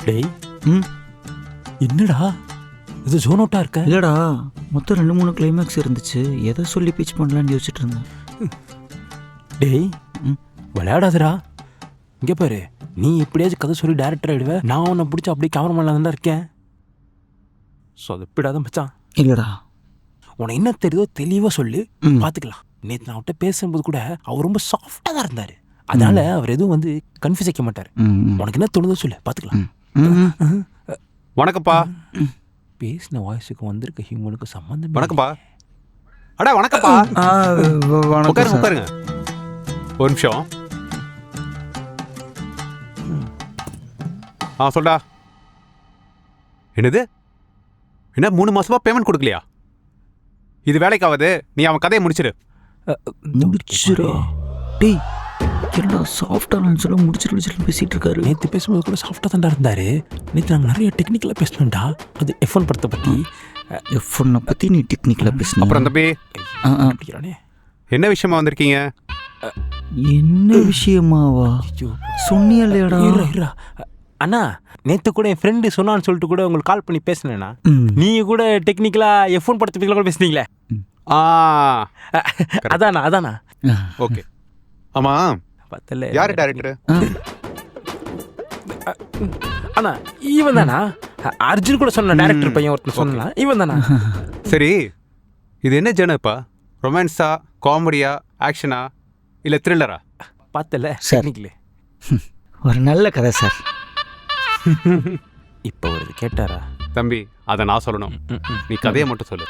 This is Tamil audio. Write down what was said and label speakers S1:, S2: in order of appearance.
S1: டேய்
S2: ம்
S1: என்னடா இது ஜோனோட்டா இருக்க?
S2: இல்லைடா, மொத்தம் 2-3 கிளைமேக்ஸ் இருந்துச்சு. எதை சொல்லி பிச் பண்ணலான்னு யோசிச்சுட்டு இருந்தேன்.
S1: டேய்
S2: ம்
S1: விளையாடாதடா. இங்கே பாரு, நீ எப்படியாச்சும் கதை சொல்லி டேரக்டர் ஆகிடுவேன். நான் உன்னை பிடிச்சி அப்படியே கேமராமேன்ல தான் இருக்கேன். ஸோ அது எப்படியாதான் மச்சான்.
S2: இல்லைடா.
S1: உனக்கு என்ன தெரியுதோ தெளிவாக சொல்லு,
S2: ம்
S1: பார்த்துக்கலாம். நேற்று நான் அவர்கிட்ட பேசும்போது கூட அவர் ரொம்ப சாஃப்டாக தான் இருந்தார். அதனால அவர் எதுவும் வந்து கன்ஃபியூஸ் வைக்க மாட்டார்.
S2: ம் ம்
S1: உனக்கு என்ன தோணுதோ சொல்லு, பார்த்துக்கலாம்.
S2: ம் ம்
S3: வணக்கம்ப்பா.
S1: பேசின வாய்ஸுக்கு வந்திருக்க ஹியூமனுக்கு சம்மந்தம்
S3: வணக்கம்ப்பா. அடா வணக்கம்ப்பா.
S2: வணக்கம்
S3: உட்காருங்க
S2: சார்.
S3: உட்காருங்க. ஒரு நிமிஷம். சொல்டா. என்னது? என்ன 3 மாசமா பேமெண்ட் கொடுக்கலையா? இது வேலைக்காவது நீ அவன் கதையை முடிச்சிரு.
S2: முடிச்சிரா? டேய், என்னடா சாஃப்டானு சொல்ல முடிச்சிட்டு பேசிட்டு இருக்காரு.
S1: நேற்று பேசும்போது கூட சாஃப்டாக தான்டா இருந்தார். நேற்று நாங்கள் நிறைய டெக்னிக்கலாக பேசணும்டா. அது F1 படத்தை பற்றி.
S2: F1 பற்றி நீ டெக்னிக்கலாக பேசணும்.
S3: அப்புறம் தம்பி,
S1: பிடிக்கிறானே.
S3: என்ன விஷயமா வந்திருக்கீங்க?
S2: என்ன விஷயமாவா?
S1: ஐயோ
S2: சொன்னியா இல்லையாடா?
S1: இருடா. அண்ணா, நேற்று கூட என் ஃப்ரெண்டு சொன்னான்னு சொல்லிட்டு கூட உங்களுக்கு கால் பண்ணி பேசினேண்ணா.
S2: ம்
S1: நீங்கள் கூட டெக்னிக்கலாக F1 படத்தை பற்றி கூட பேசுனீங்களே. அதாண்ணா.
S3: ஓகே. ஆமா,
S1: பத்தல
S3: யாரு டைரக்டர்?
S1: அண்ணா இவன் தானா? அர்ஜுன் கூட சொன்ன டைரக்டர் பையன் ஒருத்தன் சொன்னா இவன் தானா?
S3: சரி, இது என்ன ஜேனப்பா? ரொமான்ஸா, காமெடியா, ஆக்ஷனா, இல்லை த்ரில்லரா?
S1: பார்த்தல
S2: சார்.
S1: டெக்னிக்கலு.
S2: ஒரு நல்ல கதை சார்.
S1: இப்போ வருது கேட்டாரா?
S3: தம்பி, அதை நான் சொல்லணும். நீ கதையை மட்டும் சொல்லு.